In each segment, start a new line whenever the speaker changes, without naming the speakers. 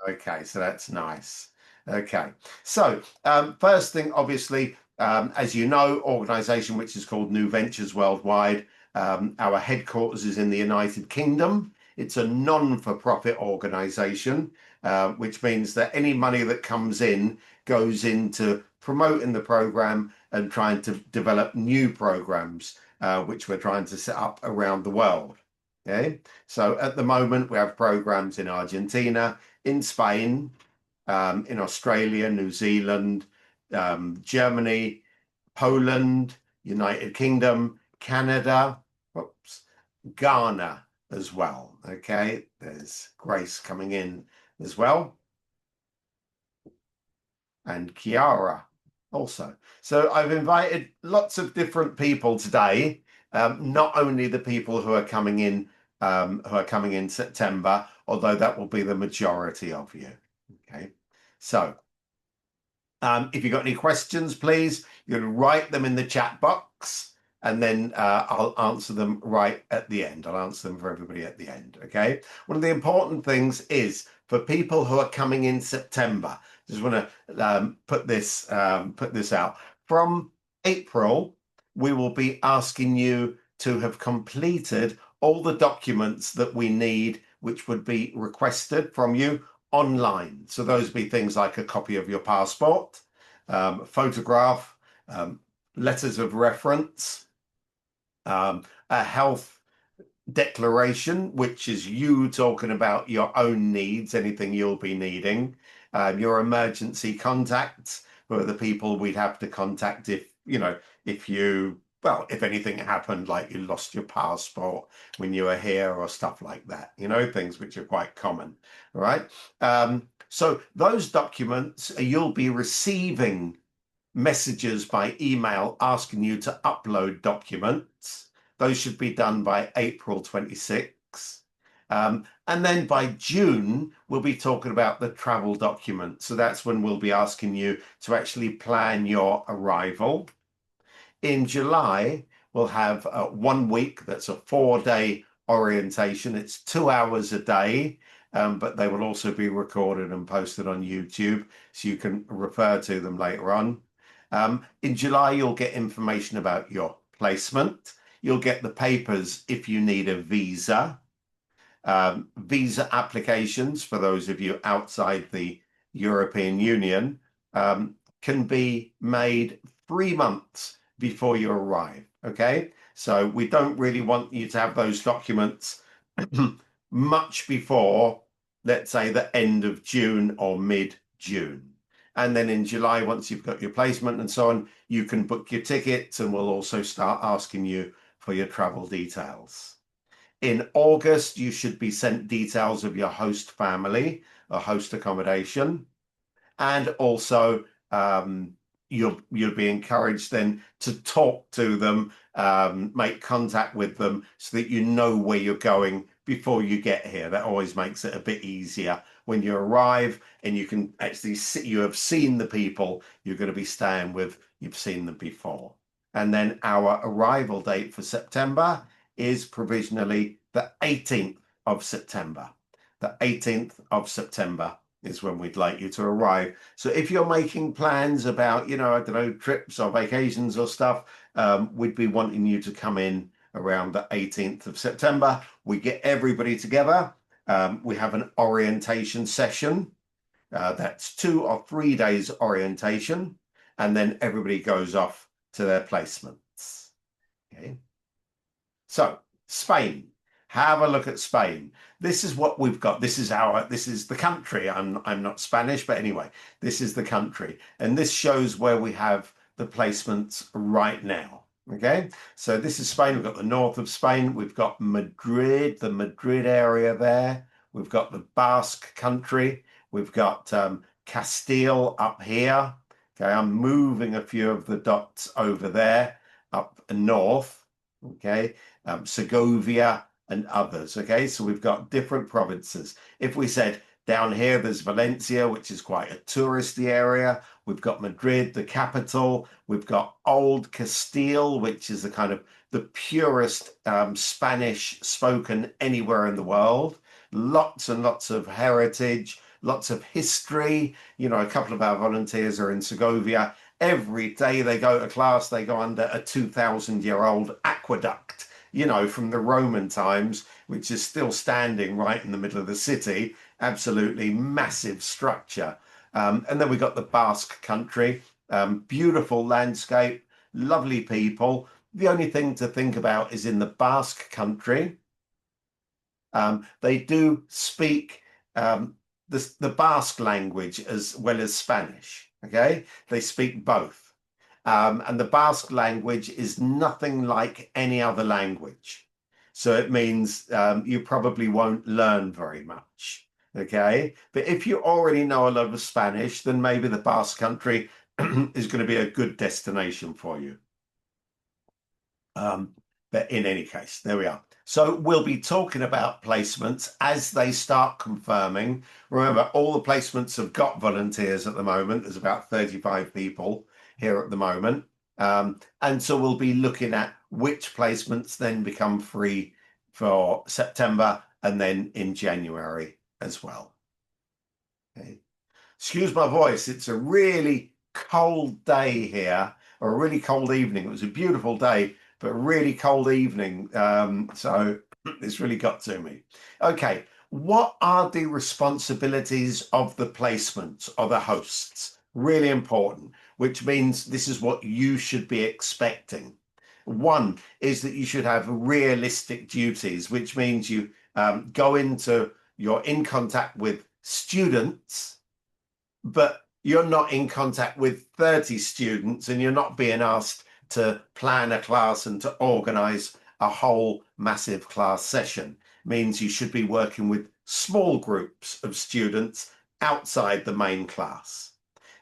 Okay, so that's nice. Okay, so first thing, obviously, as you know, organization which is called New Ventures Worldwide. Our headquarters is in the United Kingdom. It's a non-for-profit organization, which means that any money that comes in goes into promoting the program and trying to develop new programs, which we're trying to set up around the world. Okay, so at the moment we have programs in Argentina, in Spain, in Australia, New Zealand, Germany, Poland, United Kingdom, Canada, whoops, Ghana as well. Okay, there's Grace coming in as well, and Kiara also. So I've invited lots of different people today, not only the people who are coming in September, although that will be the majority of you. Okay, so if you've got any questions, please, you can write them in the chat box, and then I'll answer them right at the end. I'll answer them for everybody at the end. Okay. One of the important things is for people who are coming in September. Just want to put this out. From April, we will be asking you to have completed all the documents that we need, which would be requested from you online. So those would be things like a copy of your passport, photograph, letters of reference, a health declaration, which is you talking about your own needs, anything you'll be needing, your emergency contacts, who are the people we'd have to contact if anything happened, like you lost your passport when you were here or stuff like that, things which are quite common. All right. So those documents, you'll be receiving messages by email asking you to upload documents. Those should be done by April 26th. And then by June, we'll be talking about the travel document. So that's when we'll be asking you to actually plan your arrival. In July, we'll have 1 week. That's a 4-day orientation. It's 2 hours a day, but they will also be recorded and posted on YouTube, so you can refer to them later on. In July, you'll get information about your placement. You'll get the papers if you need a visa. Visa applications, for those of you outside the European Union, can be made 3 months before you arrive. Okay, so we don't really want you to have those documents much before, let's say, the end of June or mid-June. And then in July, once you've got your placement and so on, you can book your tickets, and we'll also start asking you for your travel details. In August, you should be sent details of your host family or host accommodation. And also, you'll be encouraged then to talk to them, make contact with them, so that you know where you're going before you get here. That always makes it a bit easier when you arrive, and you can actually see, you have seen the people you're going to be staying with, you've seen them before. And then our arrival date for September is provisionally the 18th of September. The 18th of September is when we'd like you to arrive. So if you're making plans about, I don't know, trips or vacations or stuff, we'd be wanting you to come in around the 18th of September. We get everybody together. We have an orientation session. That's 2 or 3 days orientation, and then everybody goes off to their placements. Okay. So Spain. Have a look at Spain. This is what we've got. This is the country. I'm not Spanish, but anyway, this is the country. And this shows where we have the placements right now. Okay, so this is Spain. We've got the north of Spain. We've got Madrid, the Madrid area there. We've got the Basque country. We've got Castile up here. Okay, I'm moving a few of the dots over there up north. Okay, Segovia and others. Okay, so we've got different provinces. If we said down here, there's Valencia, which is quite a touristy area. We've got Madrid, the capital. We've got Old Castile, which is the purest Spanish spoken anywhere in the world. Lots and lots of heritage, lots of history. You know, a couple of our volunteers are in Segovia. Every day they go to class, they go under a 2,000-year-old aqueduct, you know, from the Roman times, which is still standing right in the middle of the city. Absolutely massive structure. And then we got the Basque country, beautiful landscape, lovely people. The only thing to think about is in the Basque country, they do speak the Basque language as well as Spanish. Okay, they speak both. And the Basque language is nothing like any other language. So it means you probably won't learn very much. Okay, but if you already know a lot of Spanish, then maybe the Basque country is going to be a good destination for you. But in any case, there we are. So we'll be talking about placements as they start confirming. Remember, all the placements have got volunteers at the moment. There's about 35 people here at the moment. And so we'll be looking at which placements then become free for September and then in January as well. Okay. Excuse my voice. It's a really cold day here, or a really cold evening. It was a beautiful day, but a really cold evening. So it's really got to me. Okay, what are the responsibilities of the placements or the hosts? Really important, which means this is what you should be expecting. One is that you should have realistic duties, which means you you're in contact with students, but you're not in contact with 30 students and you're not being asked to plan a class and to organize a whole massive class session. It means you should be working with small groups of students outside the main class.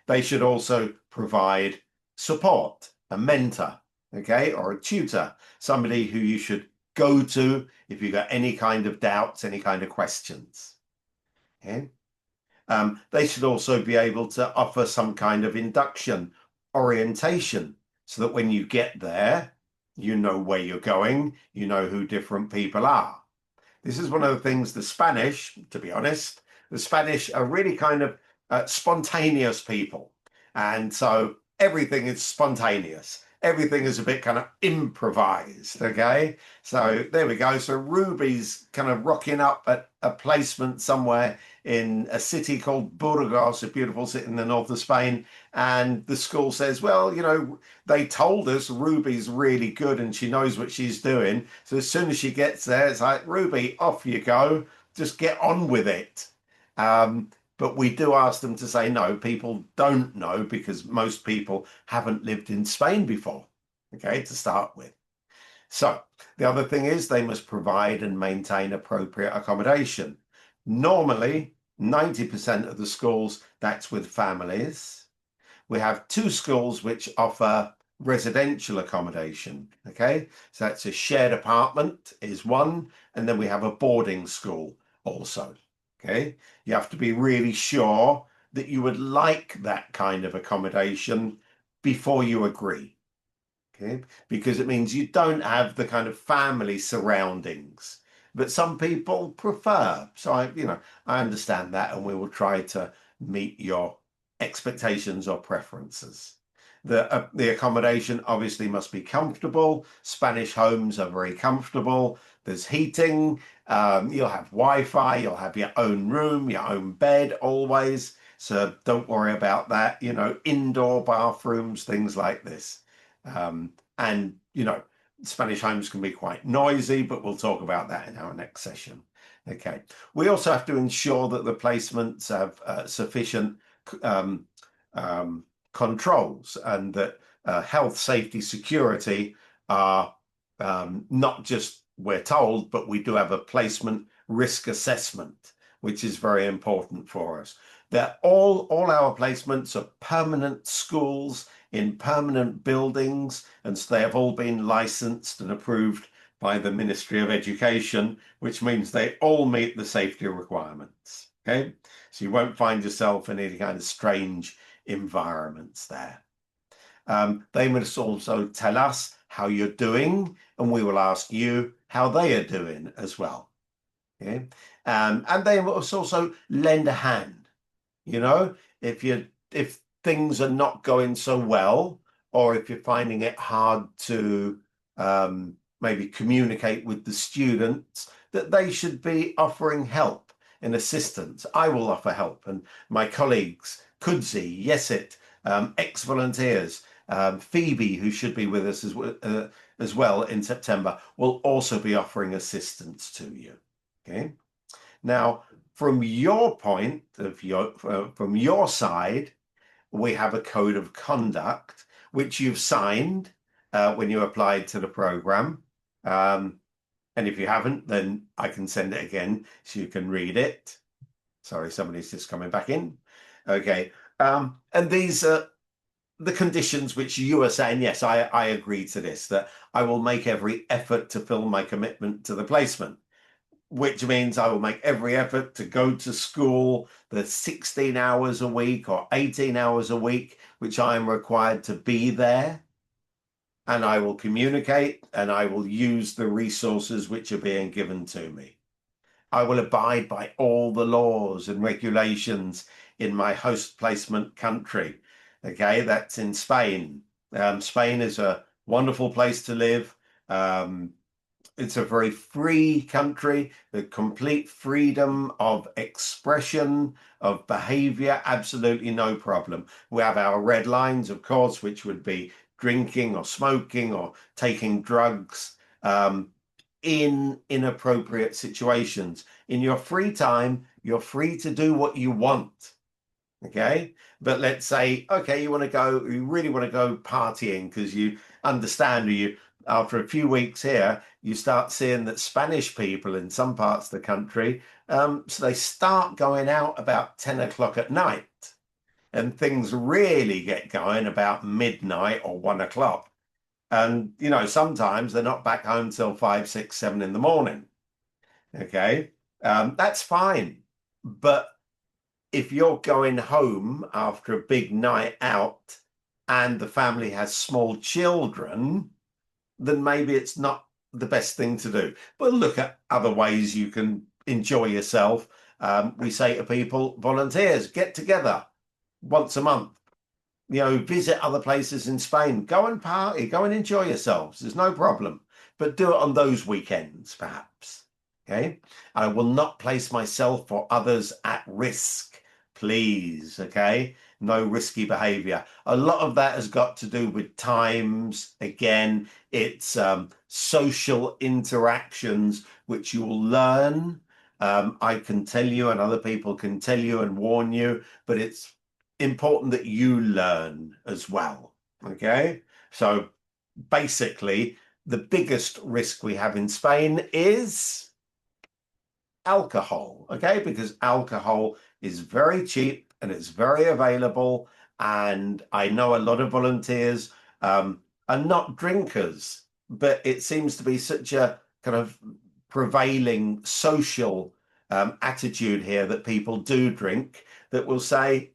They should also provide support, a mentor, okay, or a tutor, somebody who you should go to if you've got any kind of doubts, any kind of questions. Okay. They should also be able to offer some kind of induction, orientation, so that when you get there, you know where you're going, you know who different people are. This is one of the things the Spanish, to be honest, the Spanish are really kind of spontaneous people. And so everything is spontaneous. Everything is a bit kind of improvised, okay? So there we go. So Ruby's kind of rocking up at a placement somewhere in a city called Burgos, a beautiful city in the north of Spain. And the school says, well, you know, they told us Ruby's really good and she knows what she's doing. So as soon as she gets there, it's like, Ruby, off you go. Just get on with it. But we do ask them to say no. People don't know because most people haven't lived in Spain before, okay, to start with. So the other thing is they must provide and maintain appropriate accommodation. Normally, 90% of the schools, that's with families. We have 2 schools which offer residential accommodation, okay? So that's a shared apartment is one, and then we have a boarding school also. Okay, you have to be really sure that you would like that kind of accommodation before you agree. Okay, because it means you don't have the kind of family surroundings that some people prefer. So I understand that, and we will try to meet your expectations or preferences. The accommodation obviously must be comfortable. Spanish homes are very comfortable. There's heating. You'll have Wi-Fi. You'll have your own room, your own bed always. So don't worry about that. You know, indoor bathrooms, things like this. And Spanish homes can be quite noisy, but we'll talk about that in our next session. Okay. We also have to ensure that the placements have sufficient controls and that health, safety, security are not just we're told, but we do have a placement risk assessment, which is very important for us. That all our placements are permanent schools in permanent buildings, and so they have all been licensed and approved by the Ministry of Education, which means they all meet the safety requirements. Okay, so you won't find yourself in any kind of strange environments there. They must also tell us how you're doing, and we will ask you how they are doing as well. Okay? And they must also lend a hand. You know, if things are not going so well, or if you're finding it hard to maybe communicate with the students, that they should be offering help and assistance. I will offer help, and my colleagues, Kudzi, Yesit, ex-volunteers, Phoebe, who should be with us as well in September, will also be offering assistance to you. Okay. Now, from your point of view, from your side, we have a code of conduct which you've signed when you applied to the program. And if you haven't, then I can send it again so you can read it. Sorry, somebody's just coming back in. Okay. And these are the conditions which you are saying, yes, I agree to this, that I will make every effort to fill my commitment to the placement, which means I will make every effort to go to school the 16 hours a week or 18 hours a week, which I am required to be there. And I will communicate and I will use the resources which are being given to me. I will abide by all the laws and regulations in my host placement country. Okay, that's in Spain. Spain is a wonderful place to live. It's a very free country, the complete freedom of expression, of behavior, absolutely no problem. We have our red lines, of course, which would be drinking or smoking or taking drugs in inappropriate situations. In your free time, you're free to do what you want. Okay. But let's say, okay, you really want to go partying because you understand, or you, after a few weeks here, you start seeing that Spanish people in some parts of the country, so they start going out about 10 o'clock at night, and things really get going about midnight or 1 o'clock. And, sometimes they're not back home till 5, 6, 7 in the morning. Okay. That's fine. But if you're going home after a big night out and the family has small children, then maybe it's not the best thing to do. But look at other ways you can enjoy yourself. We say to people, volunteers, get together once a month. Visit other places in Spain. Go and party, go and enjoy yourselves. There's no problem. But do it on those weekends, perhaps. Okay. I will not place myself or others at risk, please. Okay. No risky behavior. A lot of that has got to do with times. Again, it's social interactions, which you'll learn. I can tell you, and other people can tell you and warn you, but it's important that you learn as well. Okay. So basically, the biggest risk we have in Spain is alcohol. Okay. Because alcohol is very cheap and it's very available. And I know a lot of volunteers are not drinkers, but it seems to be such a kind of prevailing social attitude here that people do drink, that will say,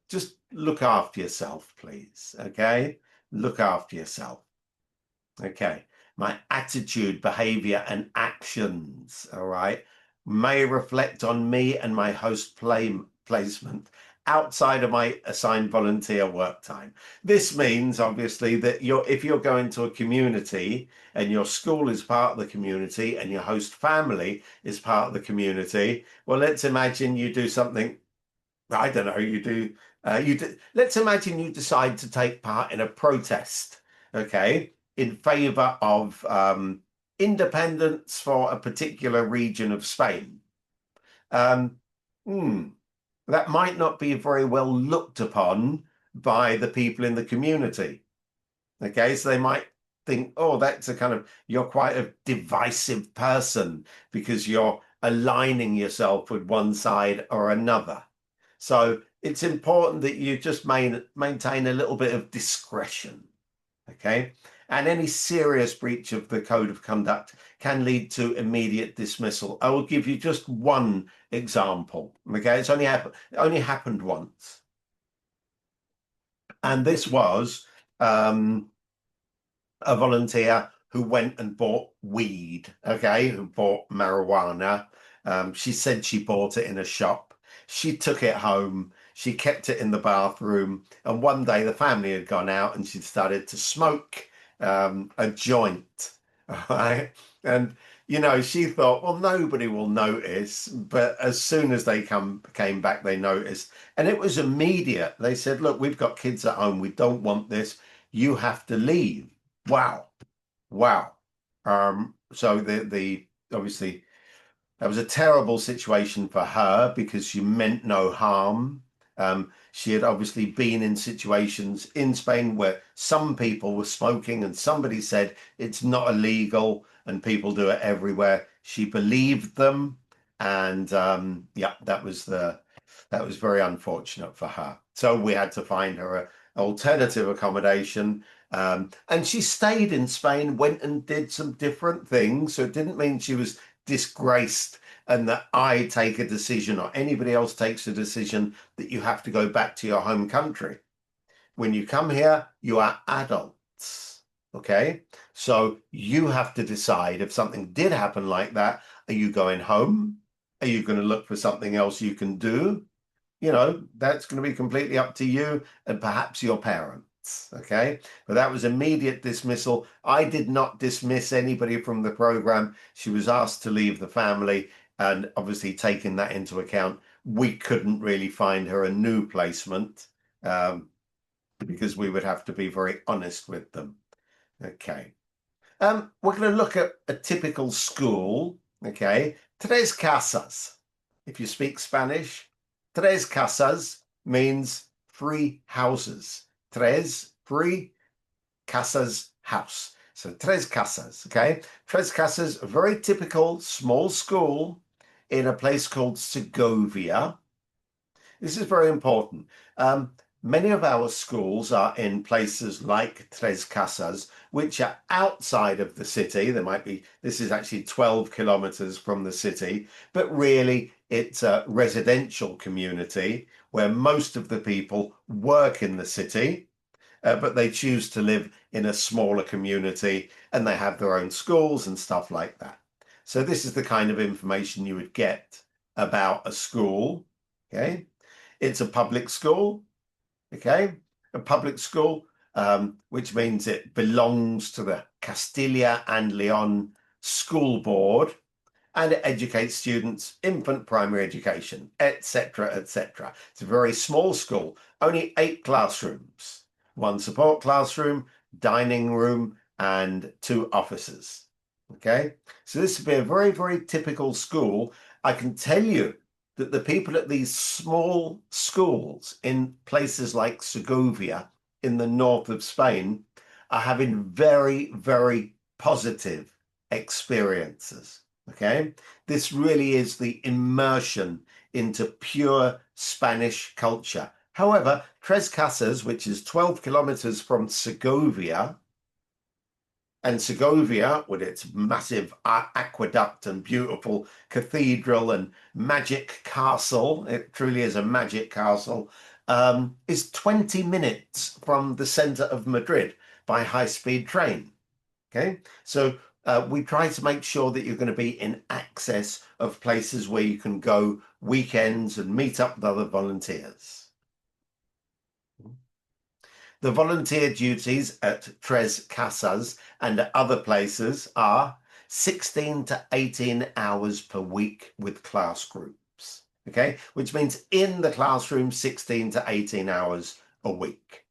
just look after yourself, please. Okay. Look after yourself. Okay. My attitude, behavior, and actions, all right, may reflect on me and my host placement outside of my assigned volunteer work time. This means, obviously, that if you're going to a community and your school is part of the community and your host family is part of the community, well, let's imagine you do something, I don't know, let's imagine you decide to take part in a protest, okay, in favor of independence for a particular region of Spain. Um, that might not be very well looked upon by the people in the community. Okay, so they might think, oh, you're quite a divisive person because you're aligning yourself with one side or another. So it's important that you just maintain a little bit of discretion. Okay. And any serious breach of the code of conduct can lead to immediate dismissal. I will give you just one example. Okay. It's only happened once. And this was a volunteer who went and bought weed, okay, who bought marijuana. She said she bought it in a shop. She took it home. She kept it in the bathroom. And one day the family had gone out and she'd started to smoke a joint. Right. And, she thought, well, nobody will notice. But as soon as they came back, they noticed. And it was immediate. They said, look, we've got kids at home. We don't want this. You have to leave. Wow. Wow. So the obviously that was a terrible situation for her because she meant no harm. She had obviously been in situations in Spain where some people were smoking and somebody said it's not illegal and people do it everywhere. She believed them, and yeah, that was very unfortunate for her. So we had to find her an alternative accommodation. And she stayed in Spain, went and did some different things. So it didn't mean she was disgraced and that I take a decision or anybody else takes a decision that you have to go back to your home country. When you come here, you are adults. Okay. So you have to decide if something did happen like that, are you going home? Are you going to look for something else you can do? That's going to be completely up to you and perhaps your parents. Okay. But that was immediate dismissal. I did not dismiss anybody from the program. She was asked to leave the family. And obviously, taking that into account, we couldn't really find her a new placement because we would have to be very honest with them. Okay. We're going to look at a typical school. Okay. Tres casas. If you speak Spanish, tres casas means 3 houses. Tres, 3, casas, house. So tres casas, okay? Tres casas, a very typical small school in a place called Segovia. This is very important. Many of our schools are in places like Tres Casas, which are outside of the city. This is actually 12 kilometers from the city, but really it's a residential community where most of the people work in the city, but they choose to live in a smaller community and they have their own schools and stuff like that. So this is the kind of information you would get about a school. Okay. It's a public school. Okay. A public school, which means it belongs to the Castilla and Leon School Board, and it educates students, infant primary education, etc., etc. It's a very small school, only 8 classrooms, 1 support classroom, dining room, and 2 offices. Okay, so this would be a very, very typical school. I can tell you that the people at these small schools in places like Segovia in the north of Spain are having very, very positive experiences. Okay, this really is the immersion into pure Spanish culture. However, Tres Casas, which is 12 kilometers from Segovia, and Segovia, with its massive aqueduct and beautiful cathedral and magic castle, it truly is a magic castle, is 20 minutes from the center of Madrid by high-speed train. Okay, so we try to make sure that you're going to be in access of places where you can go weekends and meet up with other volunteers. The volunteer duties at Tres Casas and at other places are 16 to 18 hours per week with class groups, okay? Which means in the classroom, 16 to 18 hours a week.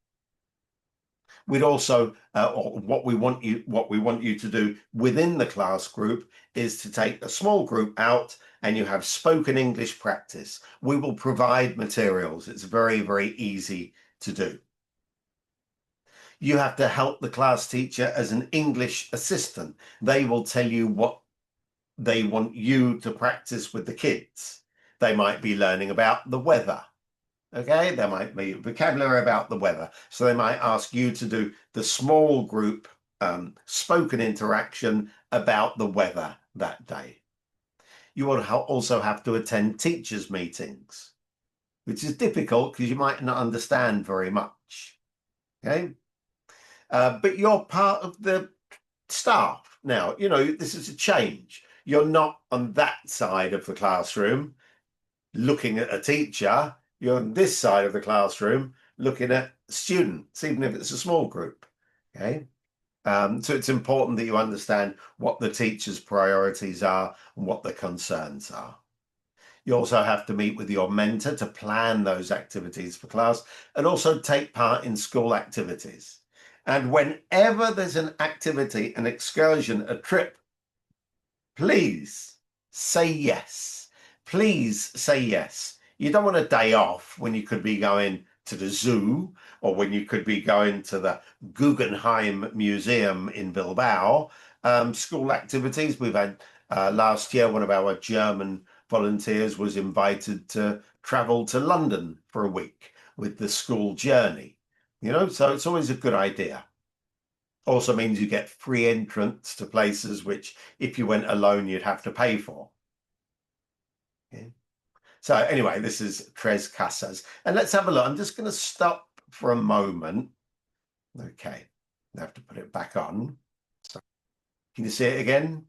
We'd also, what we want you to do within the class group is to take a small group out and you have spoken English practice. We will provide materials. It's very, very easy to do. You have to help the class teacher as an English assistant. They will tell you what they want you to practice with the kids. They might be learning about the weather. Okay, there might be vocabulary about the weather. So they might ask you to do the small group spoken interaction about the weather that day. You will also have to attend teachers' meetings, which is difficult because you might not understand very much. Okay. But you're part of the staff now. This is a change. You're not on that side of the classroom. looking at a teacher, you're on this side of the classroom looking at students, even if it's a small group. Okay. So it's important that you understand what the teacher's priorities are and what the concerns are. You also have to meet with your mentor to plan those activities for class and also take part in school activities. And whenever there's an activity, an excursion, a trip, please say yes. Please say yes. You don't want a day off when you could be going to the zoo or when you could be going to the Guggenheim Museum in Bilbao. School activities, we've had last year, one of our German volunteers was invited to travel to London for a week with the school journey. So it's always a good idea. Also means you get free entrance to places which, if you went alone, you'd have to pay for. Okay. So anyway, this is Tres Casas. And let's have a look. I'm just going to stop for a moment. Okay, I have to put it back on. So, can you see it again?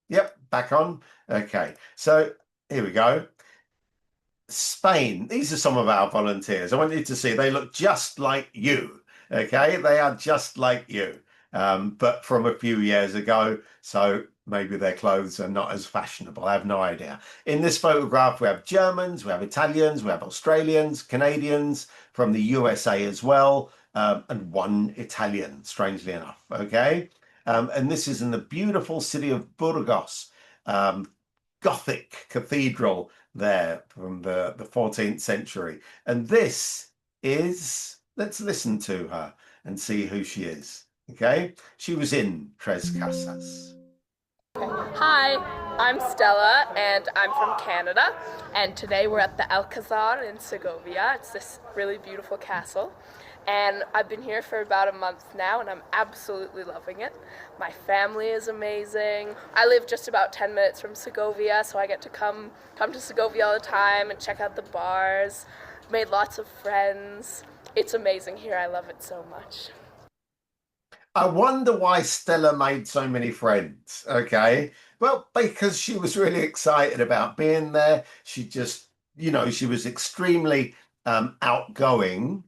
Yep, back on. Okay, so here we go. Spain. These are some of our volunteers. I want you to see they look just like you. Okay, they are just like you, but from a few years ago. So maybe their clothes are not as fashionable. I have no idea. In this photograph, we have Germans, we have Italians, we have Australians, Canadians from the USA as well, and one Italian, strangely enough. Okay, and this is in the beautiful city of Burgos. Gothic cathedral there from the 14th century. And this is, let's listen to her and see who she is. Okay, she was in Tres Casas.
Hi, I'm Stella and I'm from Canada, and today we're at the Alcazar in Segovia. It's this really beautiful castle, and I've been here for about a month now and I'm absolutely loving it. My family is amazing. I live just about 10 minutes from Segovia, so I get to come to Segovia all the time and check out the bars. Made lots of friends. It's amazing here. I love it so much.
I wonder why Stella made so many friends. Okay. Well, because she was really excited about being there. She just, she was extremely outgoing.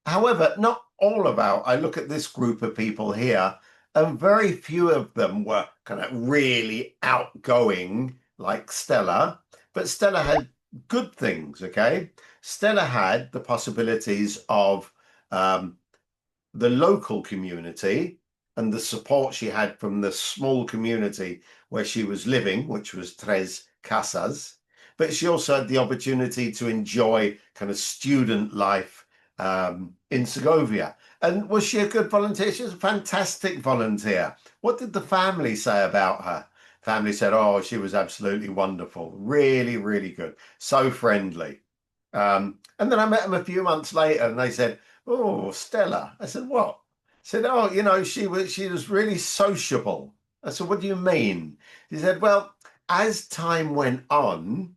However, not all of I look at this group of people here, and very few of them were kind of really outgoing like Stella, but Stella had good things, okay? Stella had the possibilities of the local community and the support she had from the small community where she was living, which was Tres Casas. But she also had the opportunity to enjoy kind of student life in Segovia. And was she a good volunteer? She was a fantastic volunteer. What did the family say about her? Family said, oh, she was absolutely wonderful. Really, really good. So friendly. And then I met them a few months later and they said, oh, Stella. I said, what? Said, oh, she was really sociable. I said, what do you mean? He said, well, as time went on,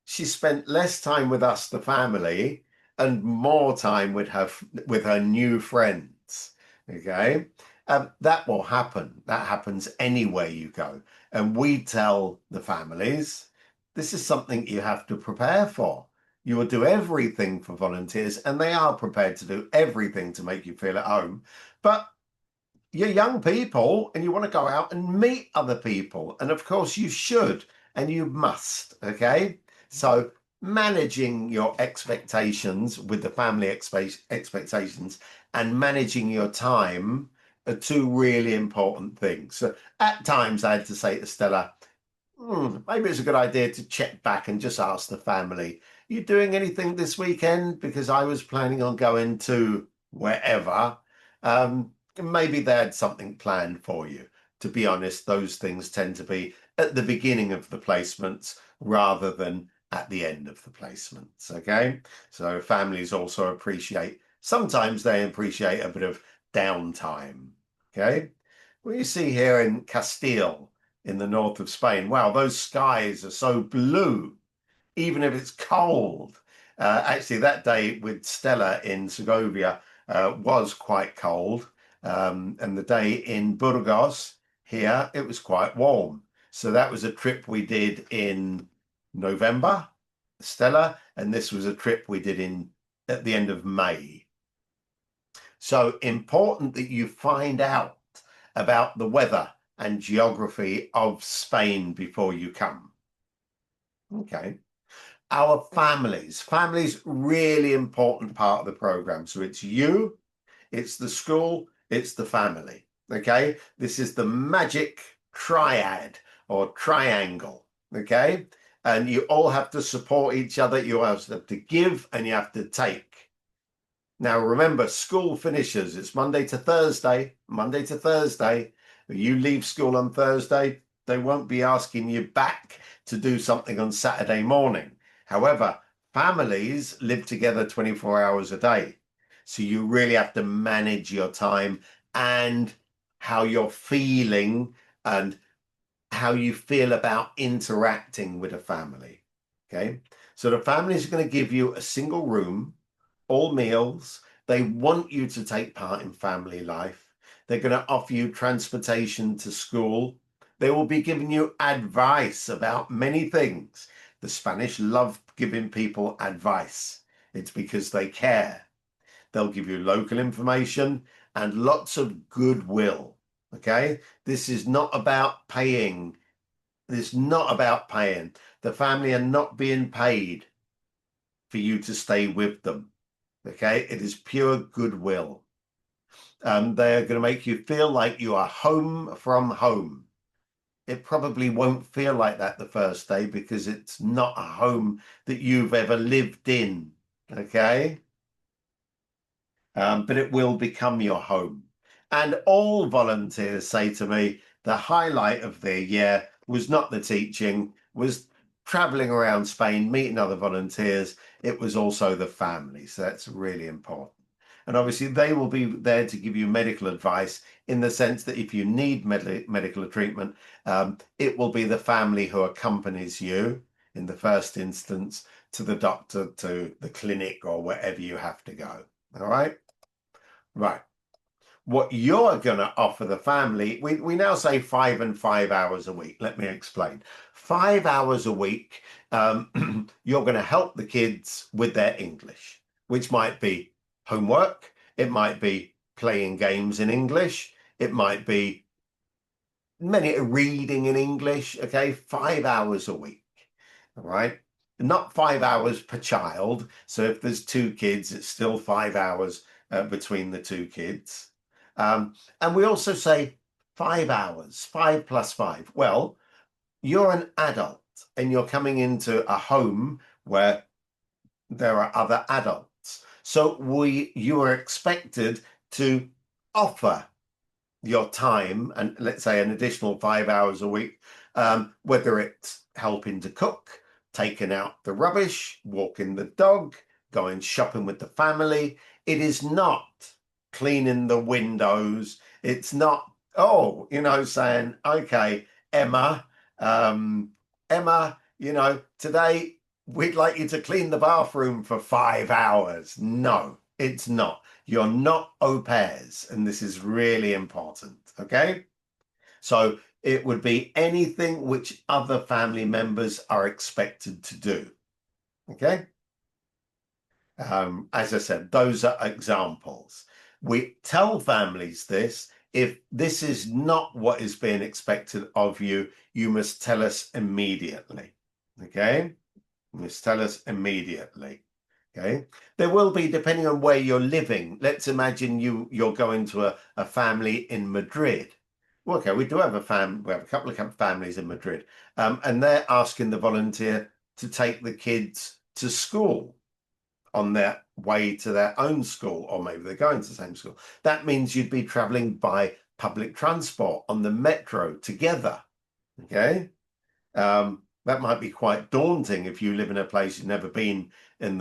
she spent less time with us, the family, and more time with her new friends. Okay, that will happen. That happens anywhere you go, and we tell the families this is something you have to prepare for. You will do everything for volunteers, and they are prepared to do everything to make you feel at home. But you're young people and you want to go out and meet other people. And of course, you should and you must. Okay. So, managing your expectations with the family expectations and managing your time are two really important things. So, at times, I had to say to Stella, maybe it's a good idea to check back and just ask the family, you doing anything this weekend? Because I was planning on going to wherever. Maybe they had something planned for you. To be honest, those things tend to be at the beginning of the placements rather than at the end of the placements. Okay. So families also sometimes they appreciate a bit of downtime. Okay. Well, you see here in Castile in the north of Spain, wow, those skies are so blue, even if it's cold. Actually, that day with Stella in Segovia was quite cold. And the day in Burgos here, it was quite warm. So that was a trip we did in November, Stella, and this was a trip we did at the end of May. So important that you find out about the weather and geography of Spain before you come. Okay. Our families, really important part of the program. So it's you, it's the school, it's the family. Okay. This is the magic triad or triangle. Okay. And you all have to support each other. You have to give and you have to take. Now, remember, school finishes. It's Monday to Thursday, Monday to Thursday. You leave school on Thursday, they won't be asking you back to do something on Saturday morning. However, families live together 24 hours a day. So you really have to manage your time and how you're feeling and how you feel about interacting with a family. Okay. So the family is going to give you a single room, all meals. They want you to take part in family life. They're going to offer you transportation to school. They will be giving you advice about many things. The Spanish love giving people advice. It's because they care. They'll give you local information and lots of goodwill. Okay. This is not about paying. It's not about paying. The family are not being paid for you to stay with them. Okay. It is pure goodwill. They're going to make you feel like you are home from home. It probably won't feel like that the first day because it's not a home that you've ever lived in. Okay. But it will become your home. And all volunteers say to me, the highlight of their year was not the teaching, was traveling around Spain, meeting other volunteers. It was also the family. So that's really important. And obviously they will be there to give you medical advice in the sense that if you need medical treatment, it will be the family who accompanies you in the first instance to the doctor, to the clinic or wherever you have to go. All right. Right. What you're going to offer the family, we now say 5 and 5 hours a week. Let me explain. 5 hours a week, you're going to help the kids with their English, which might be homework. It might be playing games in English. It might be many reading in English. Okay. 5 hours a week. All right. Not 5 hours per child. So if there's 2 kids, it's still 5 hours between the 2 kids. And we also say 5 hours, 5 plus 5. Well, you're an adult and you're coming into a home where there are other adults. So you are expected to offer your time and let's say an additional 5 hours a week, whether it's helping to cook, taking out the rubbish, walking the dog, going shopping with the family. It is not cleaning the windows. It's not, saying, okay, Emma, today we'd like you to clean the bathroom for 5 hours. No, it's not. You're not au pairs, and this is really important, okay? So it would be anything which other family members are expected to do, okay? As I said, those are examples. We tell families this. If this is not what is being expected of you, you must tell us immediately, okay? You must tell us immediately. Okay, there will be, depending on where you're living. Let's imagine you're going to a family in Madrid. Well, okay, we do have we have a couple of families in Madrid, and they're asking the volunteer to take the kids to school on their way to their own school, or maybe they're going to the same school. That means you'd be traveling by public transport on the metro together. Okay. That might be quite daunting if you live in a place you've never been on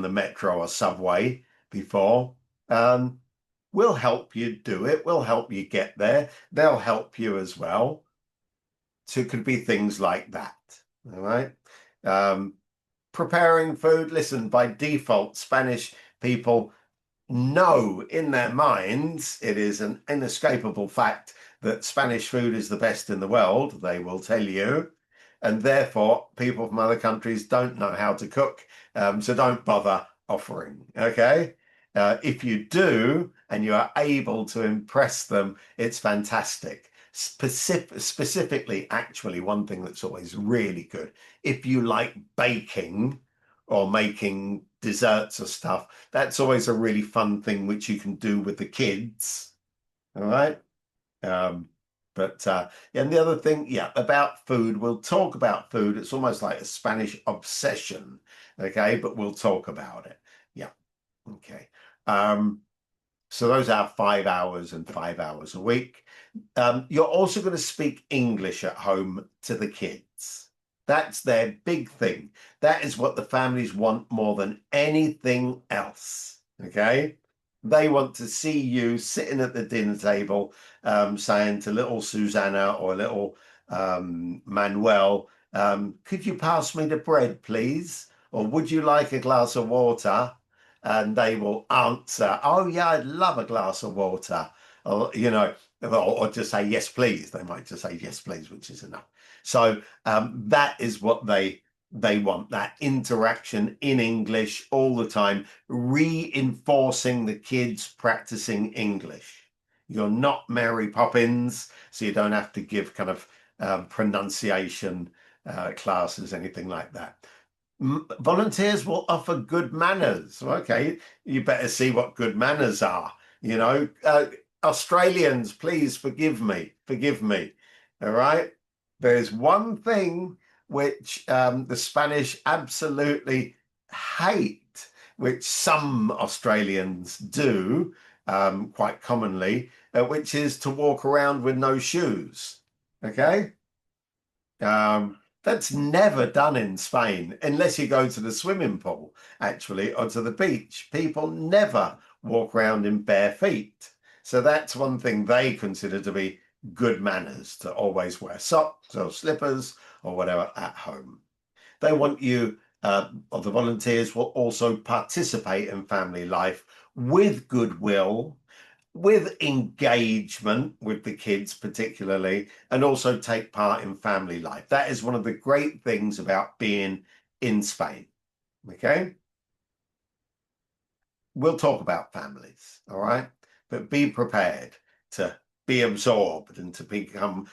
the metro or subway before. We'll help you do it. We'll help you get there. They'll help you as well. So it could be things like that. All right. Preparing food. Listen, by default, Spanish people know in their minds, it is an inescapable fact that Spanish food is the best in the world, they will tell you. And therefore, people from other countries don't know how to cook. So don't bother offering. Okay. If you do and you are able to impress them, it's fantastic. Specifically, actually, one thing that's always really good, if you like baking or making desserts or stuff, that's always a really fun thing which you can do with the kids. All right. Um, yeah, and the other thing, yeah, about food, we'll talk about food. It's almost like a Spanish obsession, okay? But we'll talk about it. Yeah, okay. So those are 5 hours and 5 hours a week. You're also going to speak English at home to the kids. That's their big thing. That is what the families want more than anything else, okay? They want to see you sitting at the dinner table saying to little Susanna or little Manuel, could you pass me the bread, please? Or would you like a glass of water? And they will answer, oh, yeah, I'd love a glass of water. Or, or just say, yes, please. They might just say, yes, please, which is enough. So that is what they want, that interaction in English all the time, reinforcing the kids practicing English. You're not Mary Poppins, so you don't have to give kind of pronunciation classes, anything like that. Volunteers will offer good manners. Okay, you better see what good manners are. Australians, please forgive me. Forgive me. All right. There's one thing which the Spanish absolutely hate, which some Australians do quite commonly, which is to walk around with no shoes. Okay. That's never done in Spain unless you go to the swimming pool, actually, or to the beach. People never walk around in bare feet. So that's one thing they consider to be good manners, to always wear socks or slippers or whatever at home. They want you, or the volunteers will also participate in family life with goodwill, with engagement with the kids particularly, and also take part in family life. That is one of the great things about being in Spain. Okay. We'll talk about families, all right? But be prepared to be absorbed and to become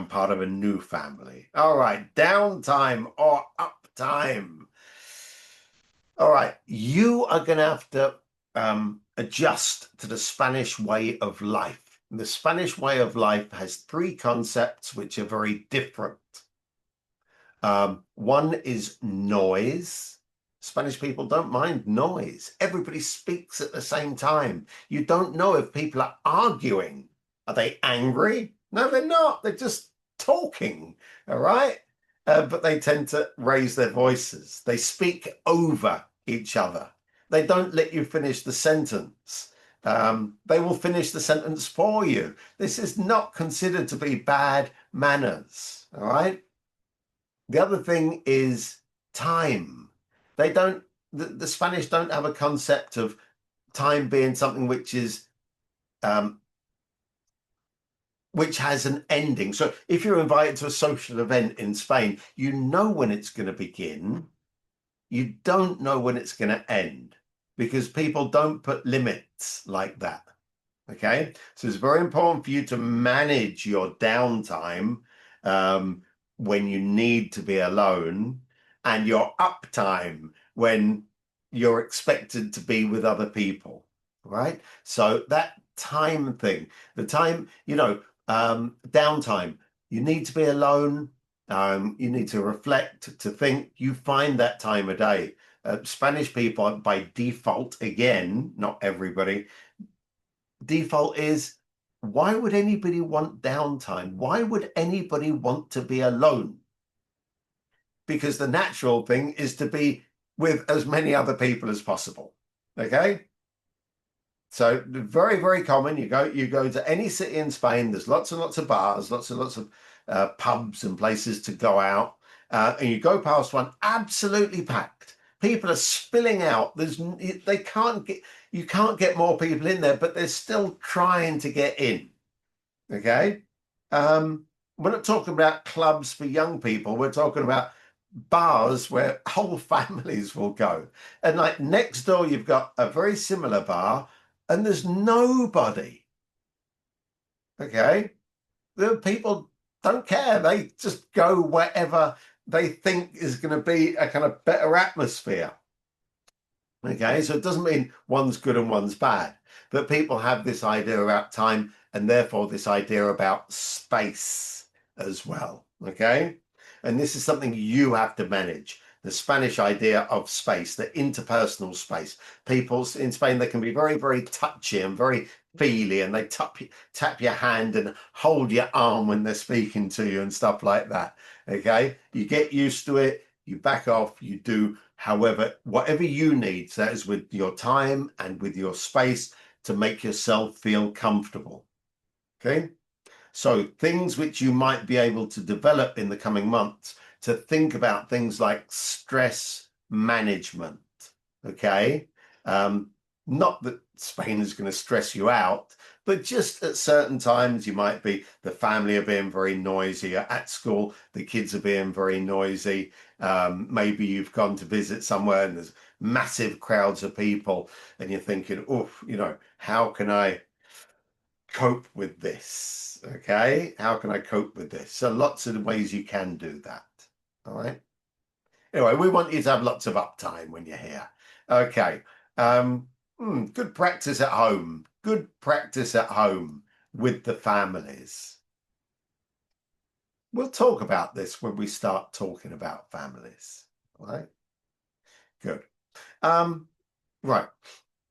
part of a new family. All right, downtime or uptime. All right, you are going to have to adjust to the Spanish way of life. The Spanish way of life has three concepts which are very different. One is noise. Spanish people don't mind noise. Everybody speaks at the same time. You don't know if people are arguing. Are they angry? No, they're not. They're just talking, all right? But they tend to raise their voices. They speak over each other. They don't let you finish the sentence. They will finish the sentence for you. This is not considered to be bad manners, all right? The other thing is time. The Spanish don't have a concept of time being something which is which has an ending. So if you're invited to a social event in Spain, you know when it's going to begin. You don't know when it's going to end because people don't put limits like that. Okay, so it's very important for you to manage your downtime when you need to be alone, and your uptime when you're expected to be with other people, right? So that time thing, the time, downtime, you need to be alone. You need to reflect, to think. You find that time of day. Spanish people, by default, again, not everybody, default is, why would anybody want downtime? Why would anybody want to be alone? Because the natural thing is to be with as many other people as possible. Okay. So very, very common. You go to any city in Spain, there's lots and lots of bars, lots and lots of pubs and places to go out. And you go past one absolutely packed. People are spilling out. You can't get more people in there, but they're still trying to get in. Okay. Um, we're not talking about clubs for young people. We're talking about bars where whole families will go. And like next door, you've got a very similar bar, and there's nobody. Okay. The people don't care. They just go wherever they think is going to be a kind of better atmosphere. Okay, so it doesn't mean one's good and one's bad, but people have this idea about time and therefore this idea about space as well. Okay, and this is something you have to manage. The Spanish idea of space, the interpersonal space. People in Spain, they can be very, very touchy and very feely, and they tap your hand and hold your arm when they're speaking to you and stuff like that. Okay, you get used to it, you back off, you do however, whatever you need, so that is with your time and with your space to make yourself feel comfortable. Okay. So things which you might be able to develop in the coming months to think about things like stress management. Okay. Not that Spain is going to stress you out, but just at certain times you might be, the family are being very noisy, at school the kids are being very noisy. Maybe you've gone to visit somewhere and there's massive crowds of people and you're thinking, oh, how can I cope with this? Okay, how can I cope with this? So lots of ways you can do that. All right. Anyway, we want you to have lots of uptime when you're here. Okay. Good practice at home. Good practice at home with the families. We'll talk about this when we start talking about families. All right. Good. Right.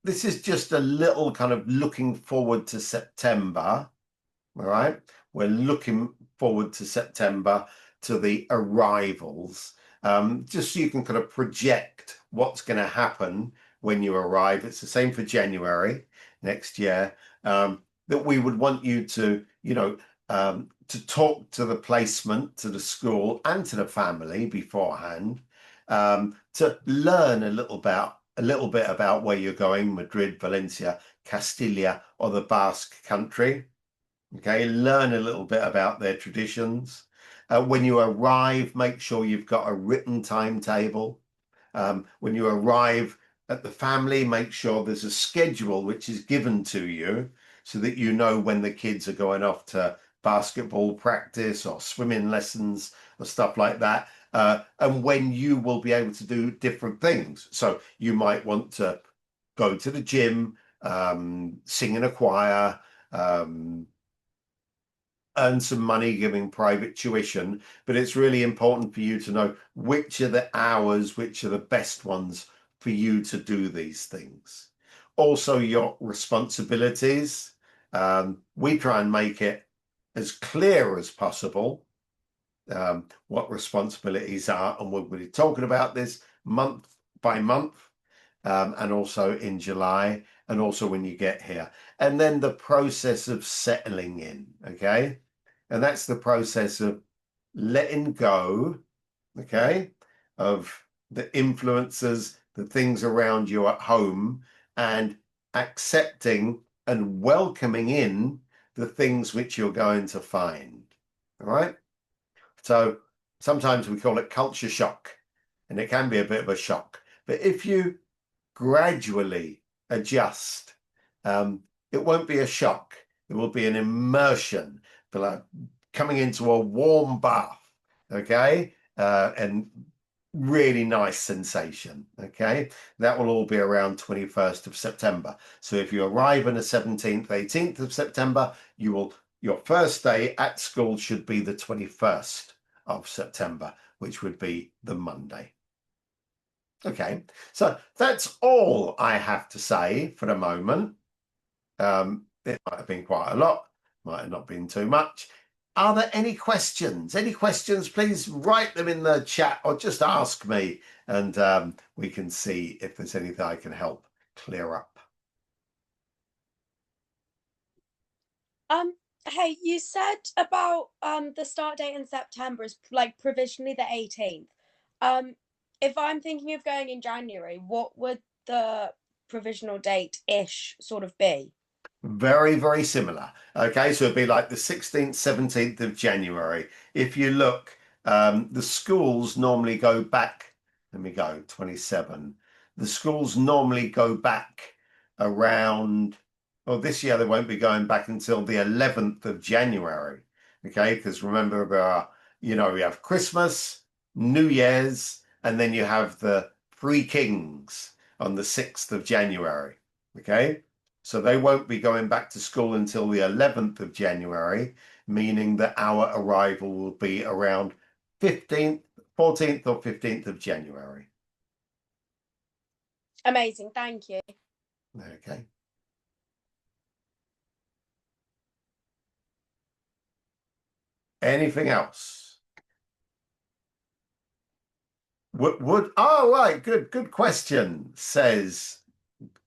This is just a little kind of looking forward to September. All right. We're looking forward to September, to the arrivals, just so you can kind of project what's going to happen when you arrive. It's the same for January next year, that we would want you to, to talk to the placement, to the school, and to the family beforehand, to learn a little bit about where you're going, Madrid, Valencia, Castilla, or the Basque Country. Okay, learn a little bit about their traditions. When you arrive, make sure you've got a written timetable. When you arrive at the family, make sure there's a schedule which is given to you so that you know when the kids are going off to basketball practice or swimming lessons or stuff like that. And when you will be able to do different things. So you might want to go to the gym, sing in a choir, earn some money giving private tuition, but it's really important for you to know which are the hours, which are the best ones for you to do these things. Also, your responsibilities. We try and make it as clear as possible, what responsibilities are, and we'll be talking about this month by month, and also in July, and also when you get here. And then the process of settling in, okay? And that's the process of letting go, okay, of the influences, the things around you at home, and accepting and welcoming in the things which you're going to find. All right. So sometimes we call it culture shock, and it can be a bit of a shock. But if you gradually adjust, it won't be a shock. It will be an immersion, like coming into a warm bath, okay? And really nice sensation, okay? That will all be around 21st of September. So if you arrive on the 17th, 18th of September, your first day at school should be the 21st of September, which would be the Monday. Okay, so that's all I have to say for the moment. It might have been quite a lot, might have not been too much. Are there any questions? Any questions, please write them in the chat or just ask me, and we can see if there's anything I can help clear up.
Hey, you said about the start date in September is like provisionally the 18th. If I'm thinking of going in January, what would the provisional date ish sort of be?
Very, very similar. Okay, so it'd be like the 16th, 17th of January. If you look, the schools normally go back, let me go, 27. The schools normally go back around, well, this year they won't be going back until the 11th of January. Okay, because remember, we have Christmas, New Year's, and then you have the Three Kings on the 6th of January. Okay. So they won't be going back to school until the 11th of January, meaning that our arrival will be around 15th, 14th or 15th of January.
Amazing, thank you.
Okay. Anything else? Oh, right, good question, says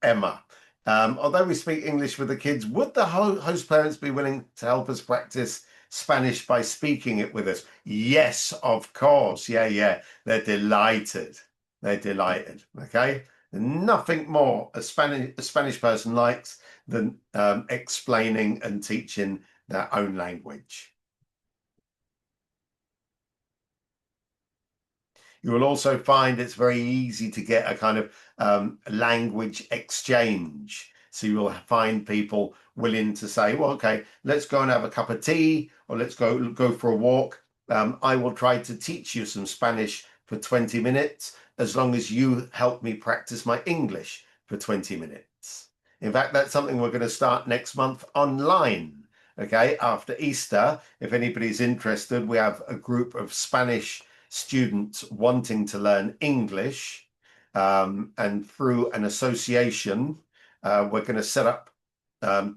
Emma. Although we speak English with the kids, would the host parents be willing to help us practice Spanish by speaking it with us? Yes, of course. Yeah. They're delighted. They're delighted. Okay. Nothing more a Spanish person likes than explaining and teaching their own language. You will also find it's very easy to get a kind of language exchange. So you will find people willing to say, well, okay, let's go and have a cup of tea, or let's go for a walk. I will try to teach you some Spanish for 20 minutes, as long as you help me practice my English for 20 minutes. In fact, that's something we're going to start next month online. Okay, after Easter, if anybody's interested, we have a group of Spanish students wanting to learn English, and through an association, we're going to set up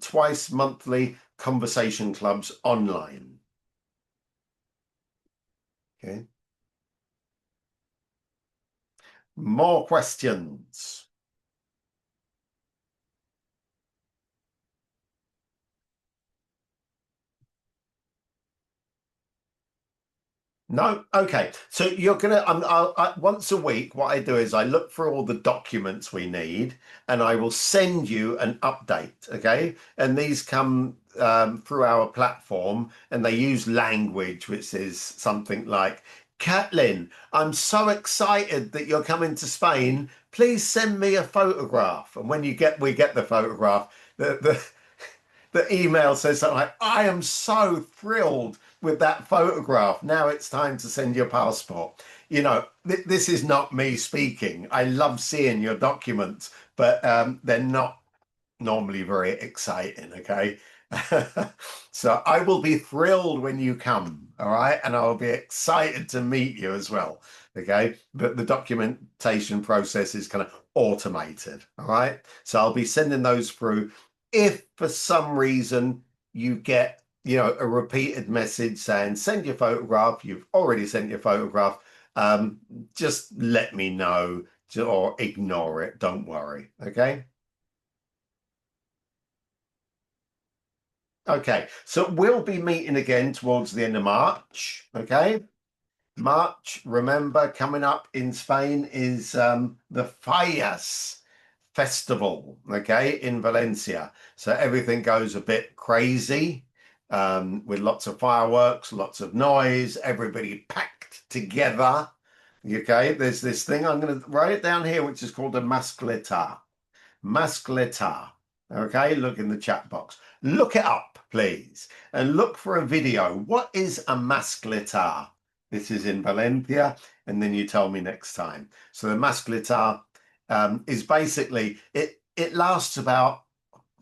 twice monthly conversation clubs online. Okay. More questions? No? Okay. So you're gonna, once a week, what I do is I look for all the documents we need and I will send you an update. Okay. And these come through our platform and they use language, which is something like, Catlin, I'm so excited that you're coming to Spain. Please send me a photograph. And when we get the photograph, the email says something like, I am so thrilled with that photograph. Now it's time to send your passport. This is not me speaking. I love seeing your documents, but they're not normally very exciting. Okay. So I will be thrilled when you come. All right. And I'll be excited to meet you as well. Okay. But the documentation process is kind of automated. All right. So I'll be sending those through. If for some reason you get a repeated message saying send your photograph, you've already sent your photograph, just let me know or ignore it. Don't worry. Okay. Okay. So we'll be meeting again towards the end of March. Okay. March, remember, coming up in Spain is the Fallas festival, okay, in Valencia. So everything goes a bit crazy, with lots of fireworks, lots of noise, everybody packed together. Okay, there's this thing, I'm going to write it down here, which is called a mascleta. Mascleta. Okay, look in the chat box. Look it up, please, and look for a video. What is a mascleta? This is in Valencia, and then you tell me next time. So the mascleta is basically, it lasts about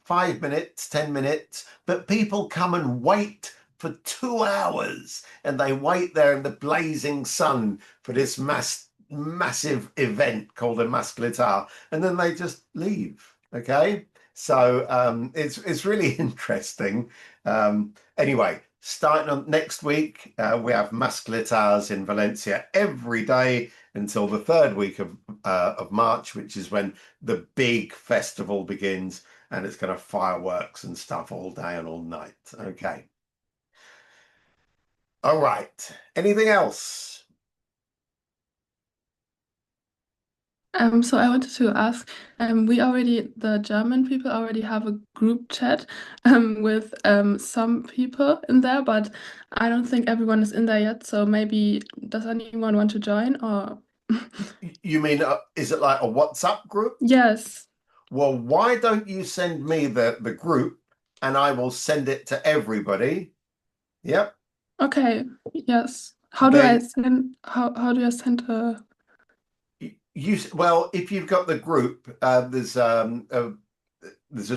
5 minutes, 10 minutes, but people come and wait for 2 hours, and they wait there in the blazing sun for this massive event called a mascleta, and then they just leave. Okay, so it's really interesting. Anyway, starting on next week, we have mascletas in Valencia every day until the third week of March, which is when the big festival begins, and it's going to fireworks and stuff all day and all night. Okay. All right. Anything else?
So I wanted to ask, the German people already have a group chat with some people in there, but I don't think everyone is in there yet. So maybe does anyone want to join or?
You mean, is it like a WhatsApp group?
Yes.
Well, why don't you send me the group and I will send it to everybody? Yep.
Okay. Yes.
Then
How do I send a?
well, if you've got the group, there's a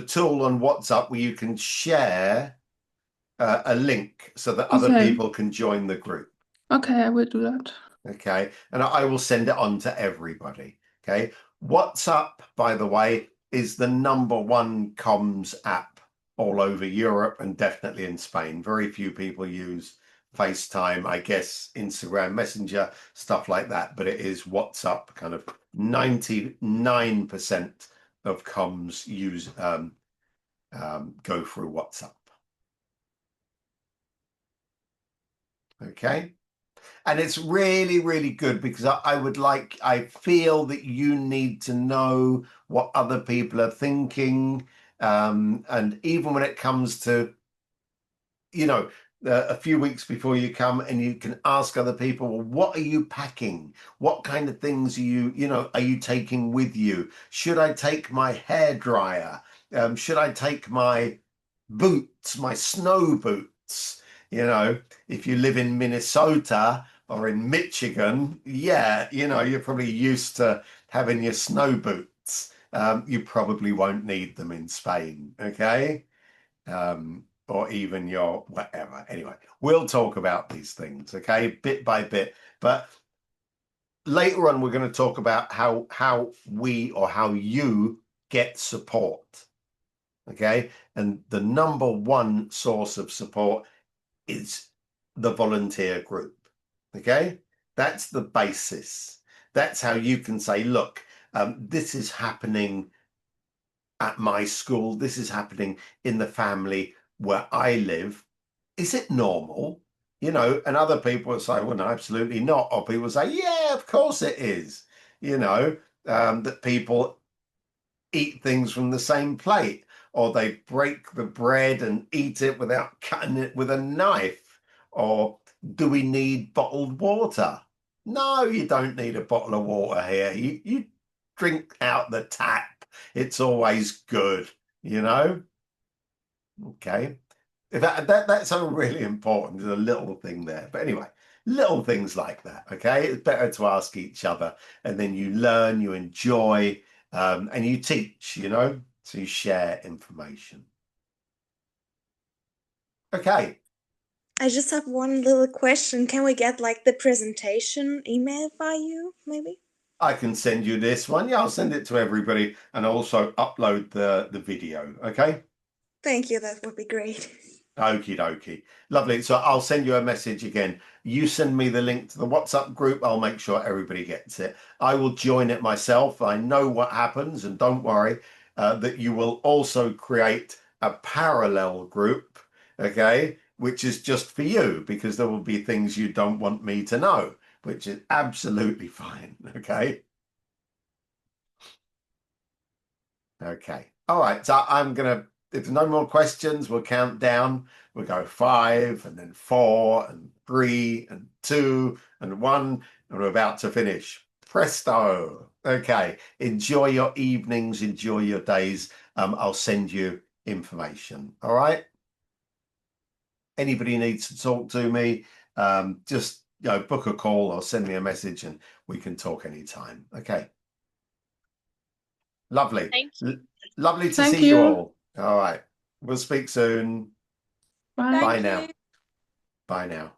tool on WhatsApp where you can share a link so that other
Okay.
people can join the group.
Okay, I will do that.
Okay. And I will send it on to everybody. Okay. WhatsApp, by the way, is the #1 comms app all over Europe and definitely in Spain. Very few people use FaceTime, I guess, Instagram Messenger, stuff like that. But it is WhatsApp, kind of 99% of comms go through WhatsApp. Okay. And it's really, really good because I feel that you need to know what other people are thinking. And even when it comes to, you know, a few weeks before you come and you can ask other people, well, what are you packing? What kind of things are you taking with you? Should I take my hair dryer? Should I take my boots, my snow boots? If you live in Minnesota or in Michigan, yeah, you're probably used to having your snow boots. You probably won't need them in Spain, okay? Or even your whatever. Anyway, we'll talk about these things, okay, bit by bit. But later on, we're going to talk about how we or how you get support, okay? And the #1 source of support is the volunteer group. Okay, that's the basis. That's how you can say, look, this is happening at my school. This is happening in the family where I live. Is it normal? And other people will say, well, no, absolutely not. Or people say, yeah, of course it is. That people eat things from the same plate, or they break the bread and eat it without cutting it with a knife. Or do we need bottled water? No, you don't need a bottle of water here. You drink out the tap. It's always good, you know? Okay. That's a really important. There's a little thing there. But anyway, little things like that. Okay. It's better to ask each other, and then you learn, you enjoy, and you teach, so you share information. Okay.
I just have one little question. Can we get like the presentation emailed by you, maybe?
I can send you this one. Yeah, I'll send it to everybody and also upload the video. Okay.
Thank you, that would be great.
Okie dokie. Lovely. So I'll send you a message again. You send me the link to the WhatsApp group. I'll make sure everybody gets it. I will join it myself. I know what happens, and don't worry that you will also create a parallel group, okay, which is just for you, because there will be things you don't want me to know, which is absolutely fine. Okay. Okay. All right. So if there's no more questions, we'll count down. We'll go 5 and then 4 and 3 and 2 and 1, and we're about to finish. Presto. Okay. Enjoy your evenings, enjoy your days. I'll send you information. All right. Anybody needs to talk to me, just book a call or send me a message and we can talk anytime. Okay. Lovely.
Thank you.
Lovely to
Thank
see you
you.
all. All right. We'll speak soon.
Bye.
Bye
Thank
now.
you.
Bye now.